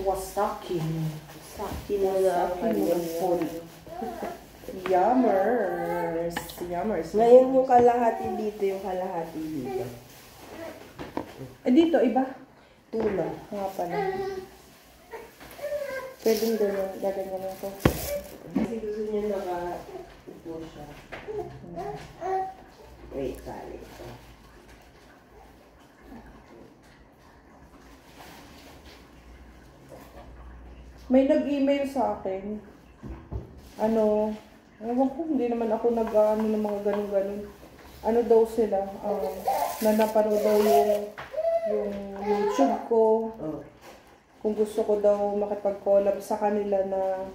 Wasaki. Sino na Full. Yummers. Yummers. Ngayon yung kalahati dito, yung kalahati dito. Eh, dito, iba. Tuna. Nga pala. Pwedeng gano'n. Gaganyan ko. Kasi gusto niya naka-upo siya. Wait, sorry. May nag-email sa akin. Ano, ewan ko, hindi naman ako nag-ano ng mga ganun-ganun. Ano daw sila, na napanood daw yung YouTube ko. Oh. Kung gusto ko daw makipag-collab sa kanila na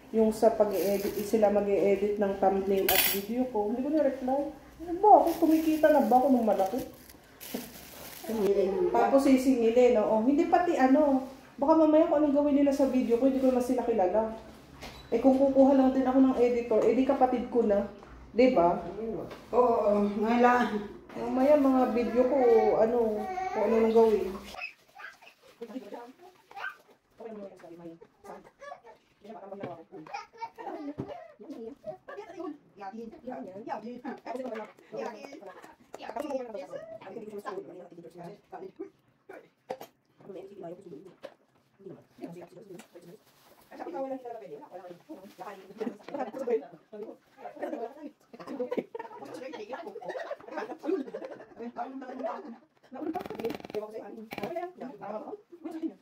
yung sa pag-edit, sila mag-edit ng thumbnail at video ko. Hindi ko na-reply. Ano ba ako? Kumikita na ba ako ng malaki? Tapos sisingilin, oo. Hindi pati ano, baka mamaya kung anong gawin nila sa video ko, hindi ko naman sila kilala. Eh kung kukuha lang din ako ng editor, eh di kapatid ko na. Diba? Oo, ngayon. Mamaya mga video ko, ano, kung ano nang gawin.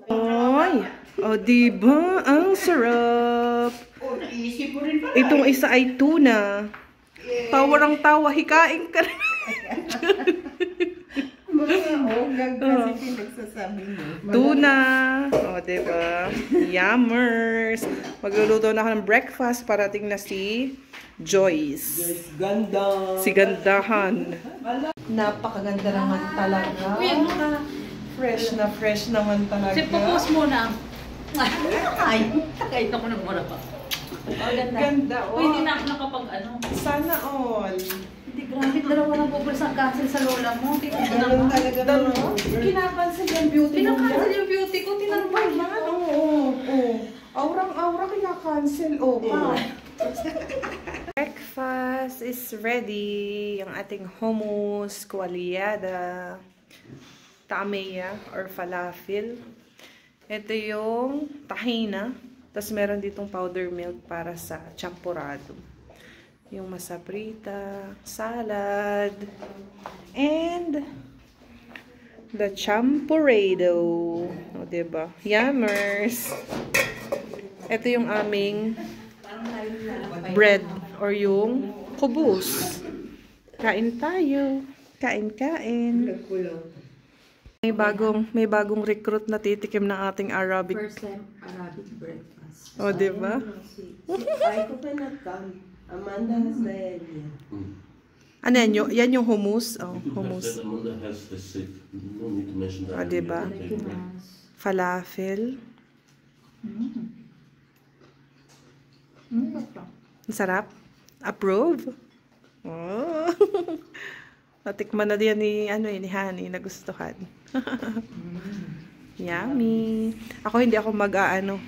Ay, o diba? Ang sarap. Itong isa ay tuna. Tawang tawa, hikain ka rin. Kasi pinagsasabi niyo. Tuna. O, diba? Yummers. Magluluto na ako ng breakfast. Parating na si Joyce. Ganda. Si Gandahan. Napakaganda naman talaga. Fresh naman talaga. Si Pupus muna. Ay, kahit ako nagmura pa. Ganda, oh. Uy, hindi na ako nakapag ano. Sana all. Hindi, grabe. Dalawa ng Pupus ang cancel sa lola mo. Ganun talaga naman. Kinapansin yung beauty mo Pinakancel yung beauty ko. Tinanong ba yan? Oo. Aurang-aura kinakancel. Oh, pa. Breakfast is ready. Ang ating hummus, kuwalyada, tameya or falafel. Ito yung tahina. Tapos meron ditong powder milk para sa champurrado. Yung masabrita, salad, and the champurrado. O, diba? Yummers! Ito yung aming bread or yung kubus. Kain tayo. Kain. May bagong recruit na titikim ng ating Arabic. First time Arabic breakfast. O, diba? I cannot come. Amanda has diarrhea. Ano yan? Yan yung hummus? Oh, hummus. Amanda has the sick. No need to mention that. Diba? Falafel. Ang sarap. Approve. Oh. Natikman na din ni ni Honey, nagustuhan. Yummy. Hindi ako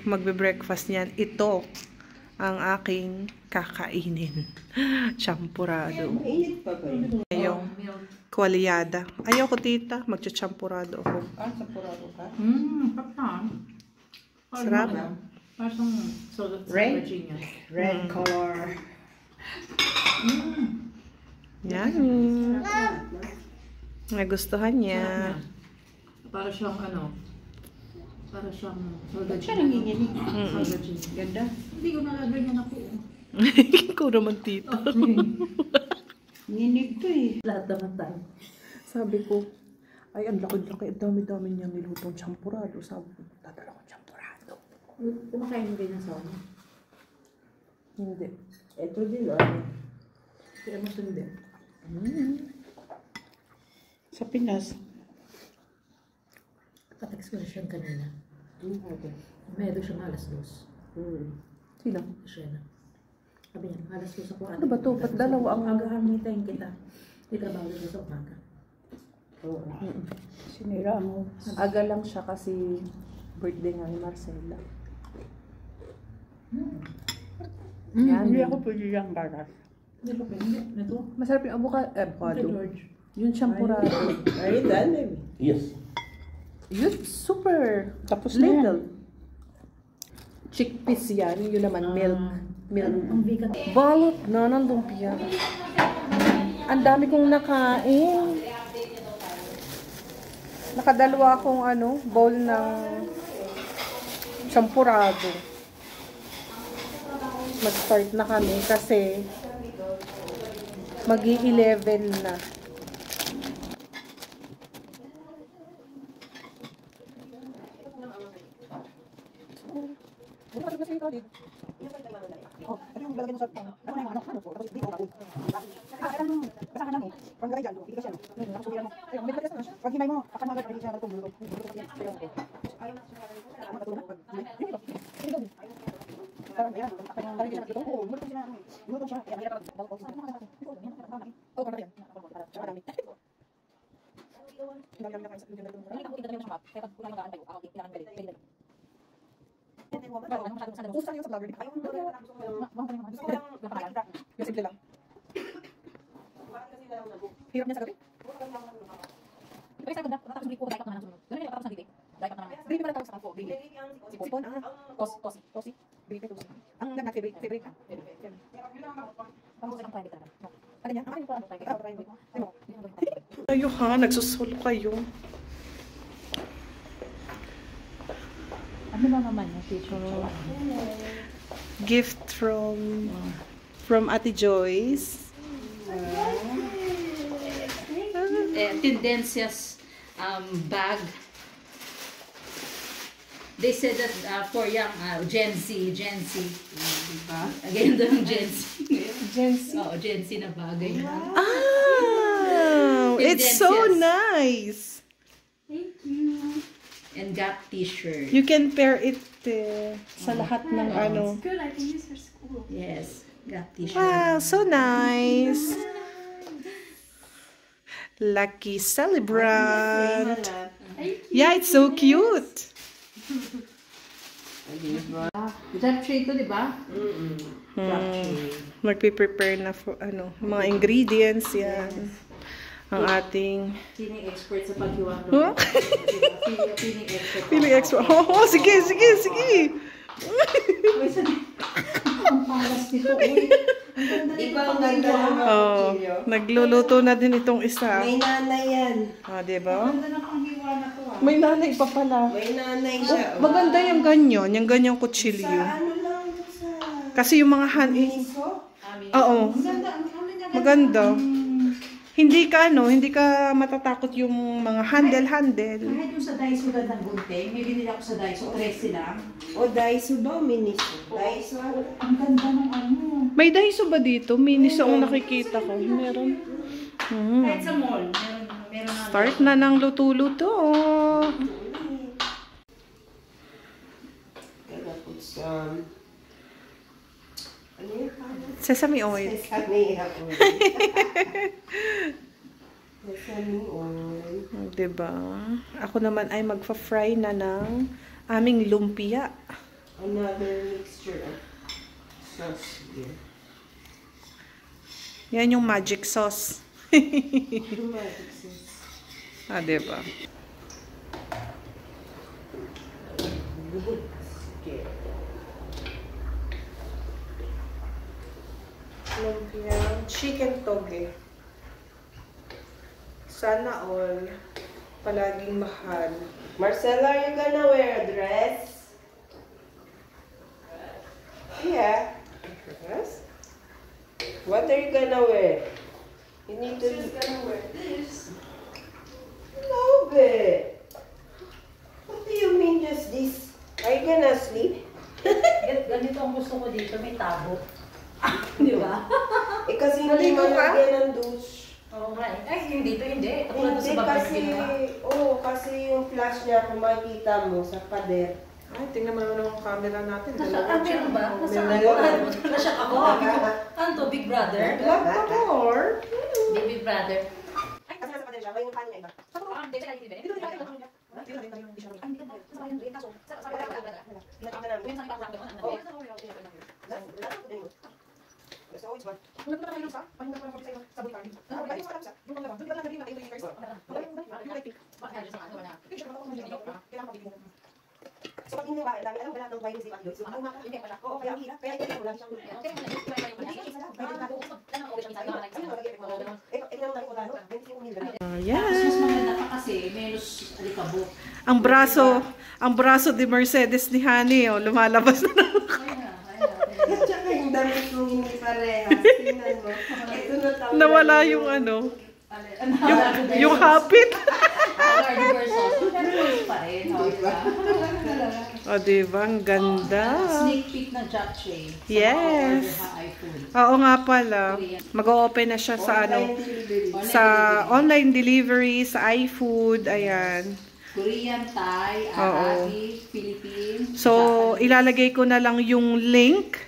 magbe-breakfast niyan. Ito ang aking kakainin. Champurrado. Mainit pa ba yun? Yung kuwalyada. Ayoko, tita. Magchachampurrado ako. Sapurado ka? Papa. Sarap. Parang Red? Virginia. Red color. Yummy. Nagustuhan niya. Para siyang ano. Para siyang soda Siya nanginginig. Soda gin. Ganda. Hindi ko nakaganyan ako. Ikaw naman, tita. Nginig to eh. Lahat naman tayo. Sabi ko, ay, ang laki-laki. Dami-dami niyang nilutong champurrado. Sabi ko, dadala ko champurrado. Kumakain mo rin ng sauna. Hindi. Ito din Kaya mo sundin. Sa Pinas. Katext ko siya kanina. May doon siya alas 2. Sino? Siya na. Sabi niya, alas 2 ako. Ano ba to? Ba't dalawa ang agahan nitayin kita? Di trabaho siya sa umaga. Sinira mo. Aga lang siya kasi Birthday nga ni Marcela. Yan. Hindi ako pwede yung gatas. Hindi ko pwede. Ito? Masarap yung avocado. George. Yun champurado. Are you done, baby? Yes. Yun, super. Tapos na yan. Little. Chickpeas yan. Yun naman, milk. Milk. Ang vegan. Balot na ng lumpia. Ang dami kong nakain. Nakadalawa akong bowl ng champurado. Mag-start na kami kasi mag-11 na. Hirap niya sa gabi. Baby pala tawag sa ako, baby. Sipon, tosi. Baby, tosi. Ang favorite ka. Ayo ha, nagsusolo kayo. Ano ba naman yung teacher? Gift from Ate Joyce. Tendencias bag. They said that for young Gen Z. Again, yung Gen Z. Gen Z. Oo, Gen Z na bagay. Ah, it's so nice. Thank you. And got t-shirt. You can pair it sa lahat ng Good, I can use for school. Yes, got t-shirt. Wow, so nice. Lucky celebrant. Yeah, it's so cute. Japchae ito, di ba? Magpe-prepare na for mga ingredients yan. Ang ating Sino yung expert sa paghiwang Huh? Sino yung expert? Feeling extra. Oh, sige. Ang palas nito, uy. Ikaw nagdala ng Oh, nagluluto na din itong isa. May nanay yan. Ah, diba? Ganda ng panghiwa na to, May nanay pa pala. May nanay siya. Maganda yung ganyan. Yung ganyang kutsilyo. Ano lang sa... Kasi yung mga Miso? Oo. Maganda. Hindi ka matatakot yung mga handle. Kahit yung sa Daiso gandang gunting, may binili ako sa Daiso, 13 lang. O Daiso ba o Miniso? Daiso. Ang ganda ng May Daiso ba dito? Minis ang nakikita ko. Meron. Kahit sa mall, meron na. Start na ng luto-luto. Gotta put some... Ano yun? Sesame oil. Sesame oil. Sesame oil. Diba? Ako naman ay magfa-fry na ng aming lumpia. Another mixture of sauce here. Yan yung magic sauce. Magic sauce. Ah, diba? Okay. Lumpia. Chicken toge. Sana all. Palaging mahal. Marcella, are you gonna wear a dress? Yeah. Dress? What are you gonna wear? You need to... She's gonna wear this. No, babe. What do you mean just this? Are you gonna sleep? Ganito ang gusto ko dito, may tabo. Di ba? Eh kasi hindi Naligo ka? malagyan ng douche. Oo nga eh. Ay, yung dito hindi. Tulad Hindi sa babae kasi, ginawa. kasi yung flash niya, kung makikita mo sa pader. Ay, tingnan mo naman ang camera natin. Meron ba? Meron. Nasyak ako. Ano to, Big Brother? Vlog ka more. Big Brother. Ay, kasi nasa pader siya, may yung kanin niya iba. Hindi, So, pag hindi ba, alam mo ba ng virus, di ba? Oo, kaya ang hirap. Kaya hindi ko lang siyang... Yes. Mas maganda pa kasi, menos alikabok. Ang braso ni Mercedes ni Honey, oh, lumalabas na. Tsaka yung damit mong hindi parehas. Tingnan mo. Ito na tawag. Nawala yung ano, yung hapit. O, diba? Ang ganda. Sneak peek ng Japchae. Yes. Oo nga pala. Mag-o-open na siya sa ano, sa online delivery, sa iFood. Ayan. Korean, Thai, Arabic, Philippines. So, ilalagay ko na lang yung link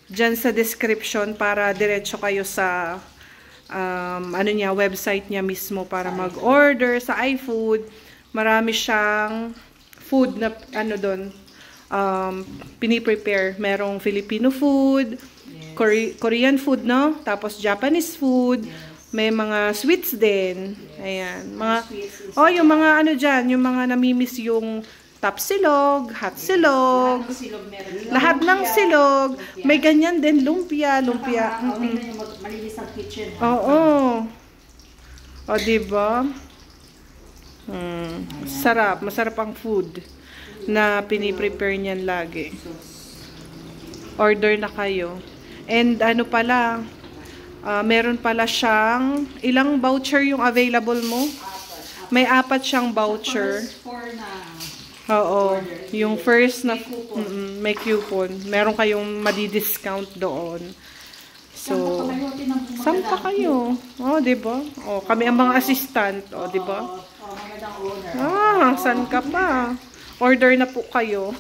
dyan sa description para diretso kayo sa ano niya, website niya mismo para mag-order sa iFood. Marami siyang food na ano doon, piniprepare. Merong Filipino food, yes. Korean food, no? Tapos Japanese food, yes. May mga sweets din. Ayan. Mga, yung mga ano dyan, yung mga namimiss yung tapsilog, hot silog, lahat ng silog. May ganyan din, lumpia. Malinis ang kitchen. Oo. O, diba? Sarap. Masarap ang food na piniprepare niyan lagi. Order na kayo. And ano pala, meron pala siyang, ilang voucher yung available mo? May 4 siyang voucher. Oo. Yung first na, may coupon. Meron kayong madi-discount doon. So, sampa kayo. O, diba? O, kami ang mga assistant. O, diba? Saan ka pa? Order na po kayo.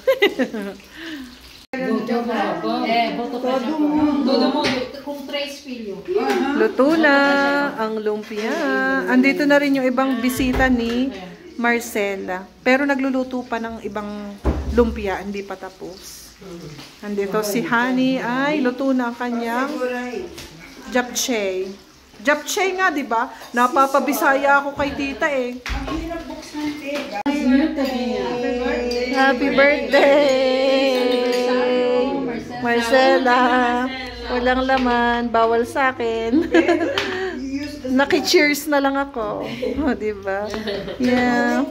Luto na ang lumpia. Andito na rin yung ibang bisita ni Marcela. Pero nagluluto pa ng ibang lumpia. Hindi pa tapos. Andito si Honey. Ay, luto na ang kanyang Japchae. Japchae nga, di ba? Napapabisaya ako kay tita eh. Happy birthday! Marcela! Walang laman, bawal sa akin. Naki-cheers na lang ako. O, di ba? Yeah.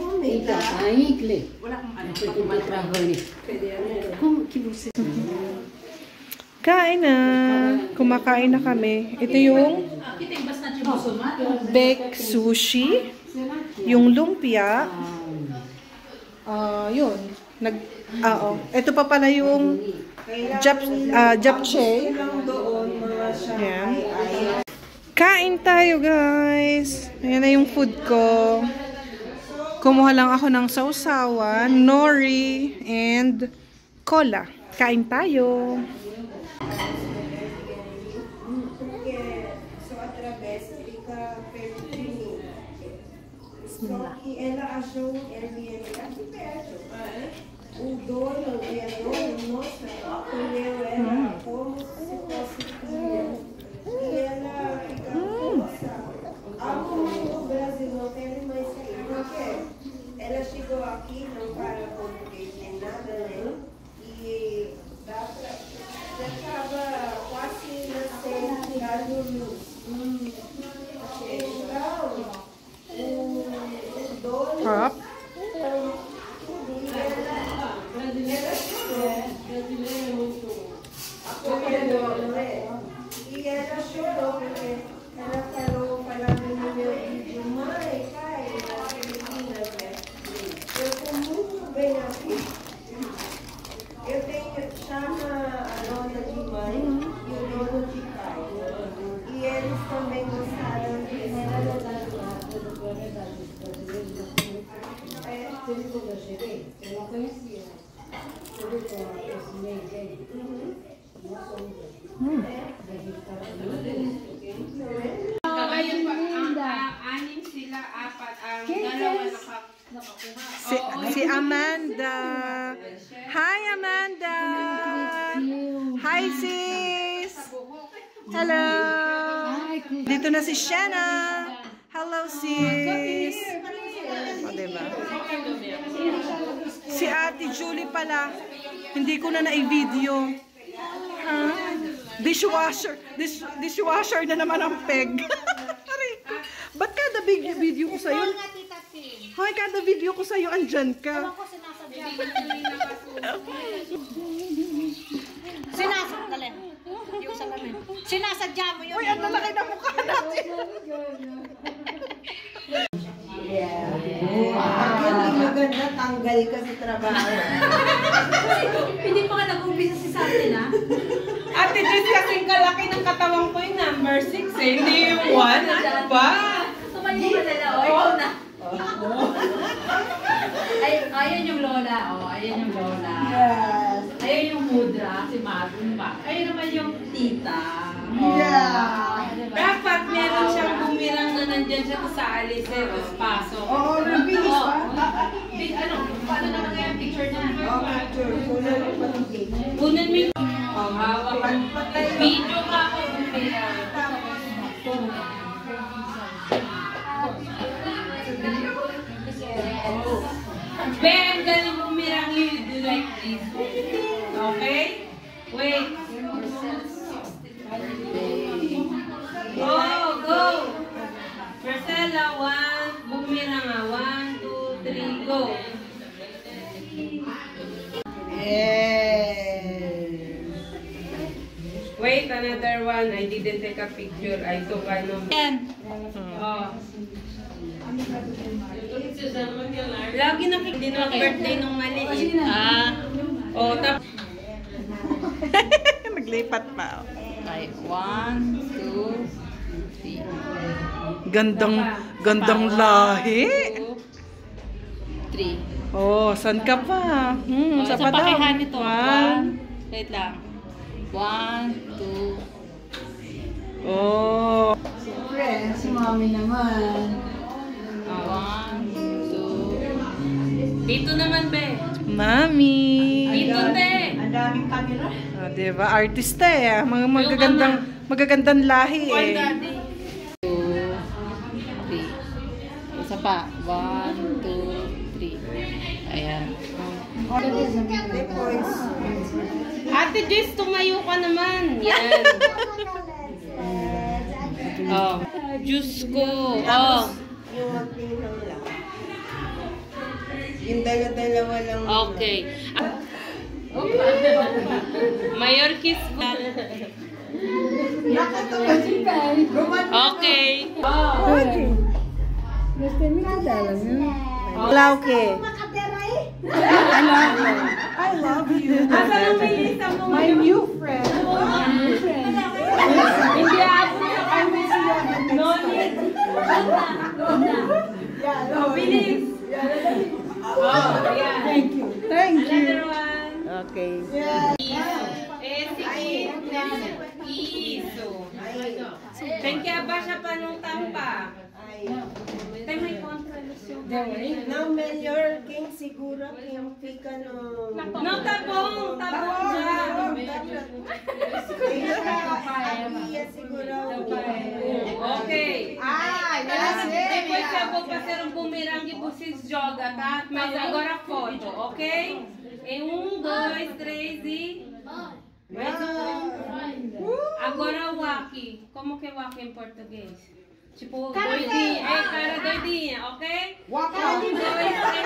Kain na. Kumakain na kami. Ito yung baked sushi. Yung lumpia. Yun. Ito pa pala yung japchae. Ayan. Kain tayo, guys. Ayan na yung food ko. Kumuha lang ako ng sausawan, nori, and cola. Kain tayo. Ela chegou aqui, não para português nem nada, né? E já estava quase nascendo já dormiu. Então, o dono... Brasileira é muito acolhedora, né? E ela chorou, porque ela falou no meu vídeo, mãe, pai, nas Filipinas, né? Eu estou muito bem aqui. Eu tenho, chama a dona de mãe e o dono de pai. E eles também gostaram disso. Você viu quando eu cheguei? Eu não conhecia. Você viu esse meio dele? Si Hi, sis! Hello! Dito na si Shanna. Hello, sis! O, diba? Si Ate Julie pala. Hindi ko na na-video. Huh? Dishwasher na naman ang peg. Ba't kada video ko sa'yo? Hoy, kada video ko sa'yo, andyan ka. Sinasadya mo yun. Uy, ang lalaki na mukha natin. Ang maganda, tanggal ka sa trabaho. Hindi pa ka nag-umpisa si Santin, ha? Ate Jess, kasing kalaki ng katawan ko yung number 6 eh. Hindi yung 1. Ano ba? Tumayo ka nila. O, ikaw na. Ay, ayan yung lola. O, ayan yung lola. Yes. Ayan yung mudra, si Magun pa. Ayan naman yung tita. Yeah. Dapat meron siyang bumirang na nandyan siya sa Alice, tapos pasok. Oo, nabilis pa. Ano, paano naman kaya picture niya? Oo, picture. Kunan mo pa ng cake. Kunan mo yung hawak. Video ka ako bumirang. Ben, galing bumirang, you do like this. Okay? Wait. Oh, go! Marcela, 1, bumirang nga. 1, 2, 3, go! Wait, another one. I didn't take a picture. I took ano. Oh. Lagi nakikita ng birthday nung maliit. Oh, tapos. Naglipat pa. Ay, 1, 2, 3. Gandang lahi. 3. Oh, saan ka pa? Sa Sa padam. pakihan ito. 1. Wait lang. 1, 2. Oh. Siyempre, si Mami naman. 1, 2. Dito naman, be. Mami. Dito, te. Ang daming camera. Oh, diba? Artista eh. Mga magagandang lahi Call eh. daddy. 2, 3. Isa pa. 1, 2, 3. Ayan. Ate Jess, tumayo ka naman. Yan. Oh. Diyos ko. Oh. Yung magpinang lang. Yung dala-dalawa lang. Okay. Mayor kiss ko. Okay. Lauke. I love you. My new friend. Hindi ako. No need. Bilis. Oh, yeah. Thank you. Another one. Okay. Sige. Iso. Thank you ba siya pa nung tampa? Tay may contralusyon. Now, Mayor King siguro, King Pika no... No, tabong siya. Iya siguro. Okay. Yes. Depois eu vou fazer bumerangue e vocês jogam, tá? Mas agora foto, ok? Em 1, 2, 3 e... Mais Agora o waki. Como que é waki em português? Tipo, doidinha. É, cara doidinha, ok? 1, 2, 3 e...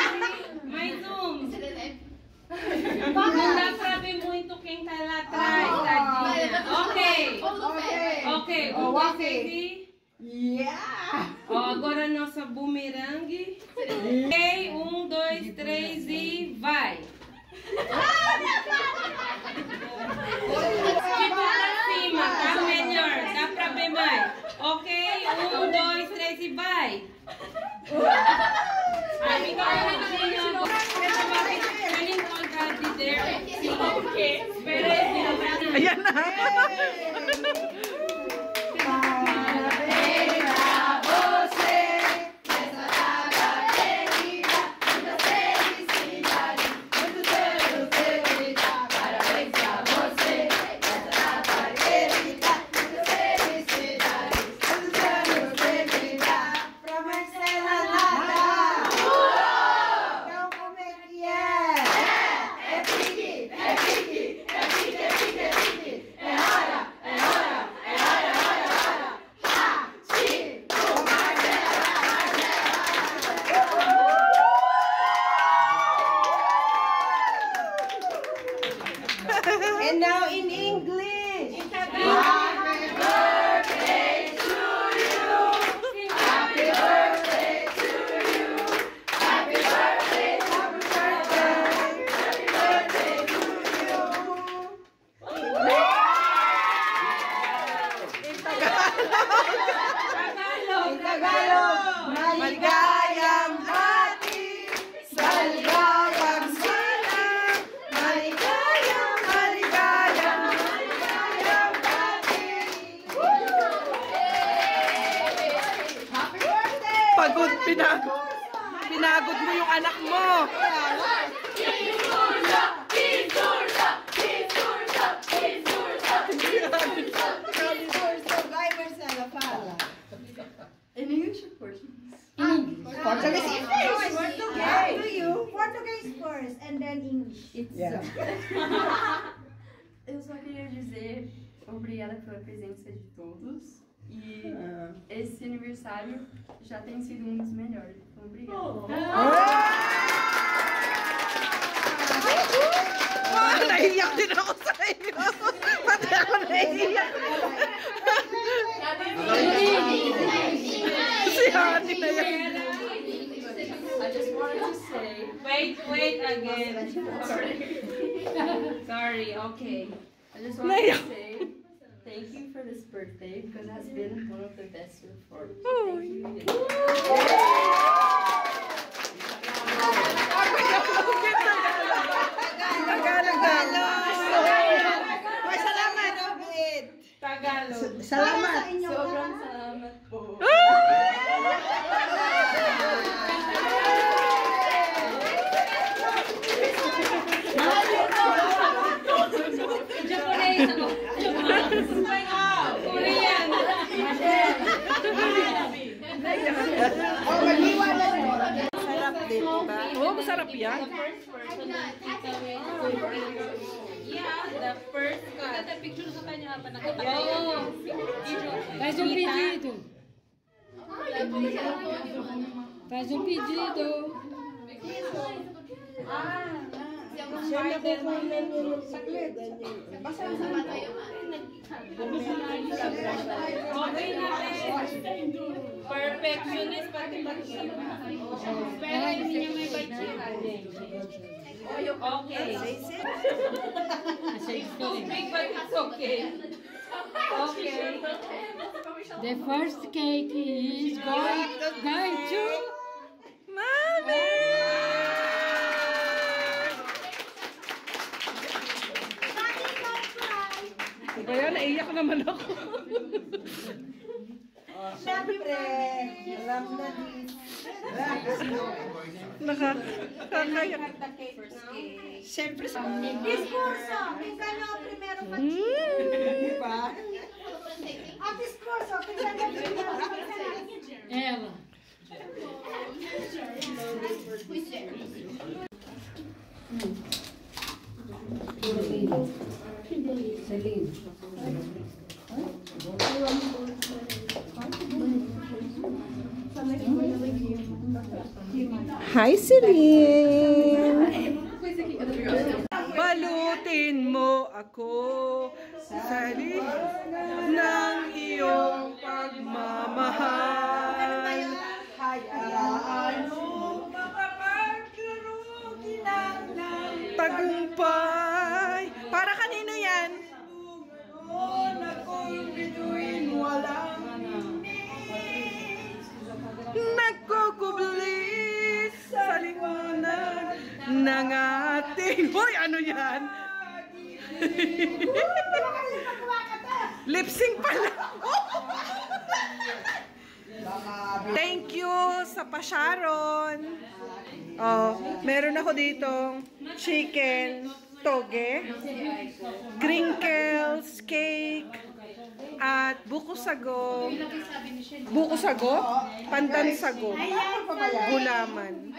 Mais Não dá pra ver muito quem tá lá atrás, tadinha. Ok. Ok, 1, 2, 3 e... Yeah! Ó, agora nossa bumerangue. Ok, 1, 2, 3 e vai! Tipo pra cima, tá melhor, dá pra ver mais. Ok, 1, 2, 3 e vai! Amiga, Ayan na. And now in English. Maligayang hati sa ligayang silang. Maligayang, maligayang, maligayang hati. Happy birthday! Pagod, pinagod mo yung anak mo. In English or Portuguese? Portuguese English. Portuguese. Do you? Português first and then English. Eu só queria dizer obrigada pela presença de todos. E esse aniversário já tem sido um dos melhores. Então, obrigada. Naiiyak din ako sa iyo. Pati ako naiiyak. Si Honey na yan. I just wanted to say... Wait again. Sorry, okay. I just wanted to say thank you for this birthday because it has been one of the best so far. Thank you. May salamat, David. Tagalog. Salamat. Sobrang salamat po. Japanese ako. Korean. Oh, mag-iwala mo. Sarap din, diba? Oo, masarap yan. Yeah, the first cut. Ganda picture sa kanya pa nakatayo. Faz um pedido. Faz um pedido. Siya nakukunan mo ng saglit. Basta sa matayo. Okay na, perfectionist pati siya. Pero hindi niya may budget. Okay. Big but it's okay. Okay. The first cake is going to Mami! Kaya naiyak naman ako. Siyempre, alam na din. Nakakayak. Siyempre sa Discurso. Quem ganhou o primeiro diba? A discurso. Quem ganhou o primeiro ela. Hi, Celine! Balutin mo ako sa ng iyong pagmamahal. Hayaan mo makapaglaro tagumpay. Para kanino yan? Nagkukubli sa liwanag ng ating... Hoy, ano yan? Lip sync pala. Thank you sa pasyaron. Oh, meron ako ditong chicken toge, crinkles, cake, at buko sago, pandan sago, gulaman.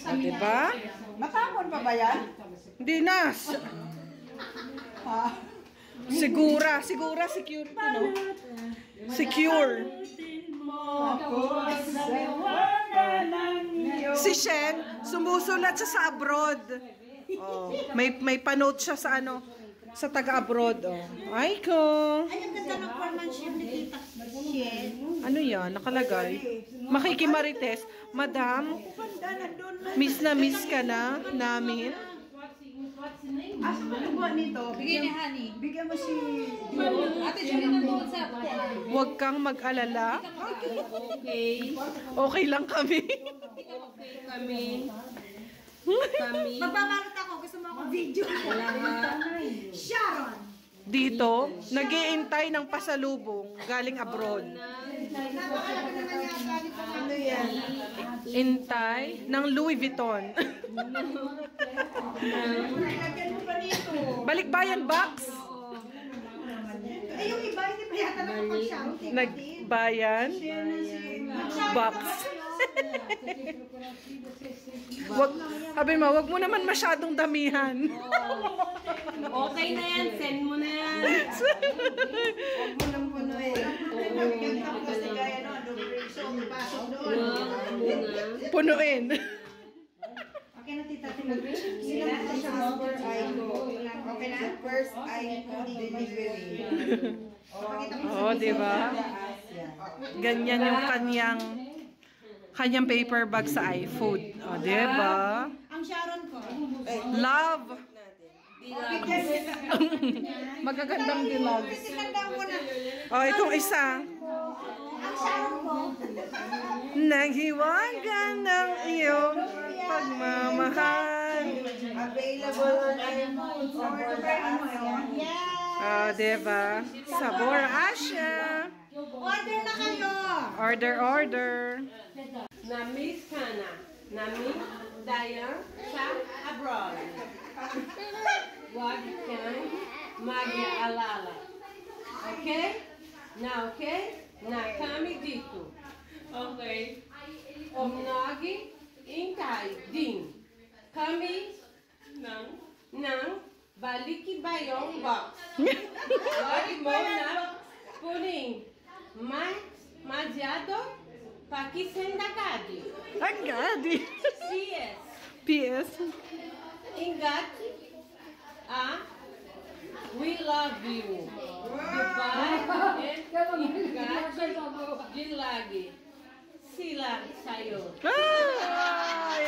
O, diba? Matapon pa ba yan? Hindi na. Sigura, secure ito, no? Secure. Si Shen, sumusulat siya sa abroad. Oh, may panote siya sa ano, sa taga-abroad. Oh. Ay ko. Ay, ang ganda ng formanship ni Tita Shen. Ano yan? Nakalagay. Makikimarites. Madam, miss na miss ka na namin. Asa mo nagawa nito? Bigyan ni Honey. Bigyan mo si... Ate, Julie na buot sa Huwag kang mag-alala. Okay. Okay lang kami. Okay kami. Kami. Magbabalot ako. Gusto mo ako video. Sharon! Dito, nag-iintay ng pasalubong galing abroad. Napakalaga naman yata nito. Ano yan? Intay ng Louis Vuitton. Lagyan mo pa nito. Balikbayan box. Ay, yung iba, hindi pa yata nakapag-Sharon. Nagbayan box. Wag, sabi mo, wag mo naman masyadong damihan. Okay na yan. Send mo na yan. Huwag mo nang puno eh. Tapos na gaya no, so pasok doon. Punuin. Okay na tita, sila sa shower ay okay na? First ay delivery. Oh, di ba? Ganyan yung kanyang paper bag sa iFood. Oh, di ba? Ang Sharon ko. Love. Magagandang dilag. Oh, itong isa. Ang Sharon ko. Naghiwaga ng iyong pagmamahal. Available on iPhone. Yes. Oh, diba? Sabor Asia. Order na kayo. Order. Na-miss ka na. Na-miss tayo sa abroad. Huwag kang mag-aalala. Okay? Na okay? Na kami dito. Okay. Nag-intay din. Kami ng balikibayong box. Huwag mo na puning masyado pakisendagadi. Agadi. PS. Ingat, we love you. Goodbye. Ingat, din lagi. Sila sa'yo. Ay!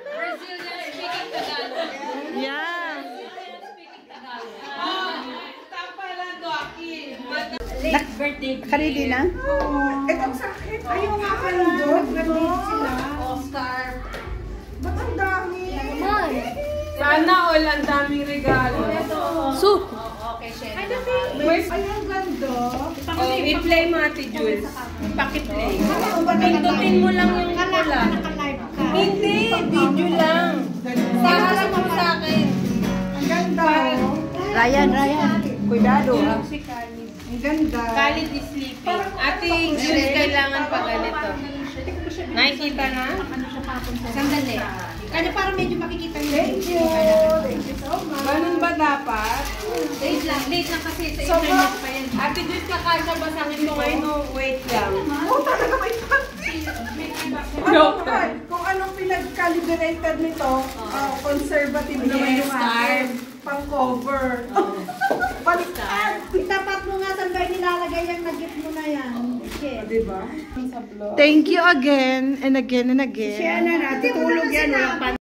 Brazilian speaking Tagalog. Yeah. Brazilian speaking Tagalog. Tapalan do aki. Late birthday. Karidi na? Itong sa akin. Ayaw nga pa yung dog. Nandito sila. Oscar. Ba't ang dami? Sana all ang daming regalo. Soup. Okay, Shen. Ay, ang ganda. Oh, i-play mo Ate Jules. Paki-play. Pindutin mo lang yung pula. Naka-live ka. Hindi, video lang. Saharap mo sa akin. Ang ganda. Ryan. Cuidado. Ang ganda. Khalid is sleeping. Ate Jules, kailangan pa ganito. Nakikita na? Sandali. Kaya parang medyo makikita nyo. Thank you. Thank you so much. Ganun ba dapat? Late lang kasi sa So, internet pa yan. Ate Jules, kakasya ba sa akin ito ngayon? No, wait lang. Oh, talaga may panty. Kung anong pinag-calibrated nito, conservative naman yung akin. Pang-cover. Baliktad. Tapat mo nga saan ba nilalagay yung nag-gift mo na yan. Diba? Thank you again and again and again. Siya na, natutulog yan.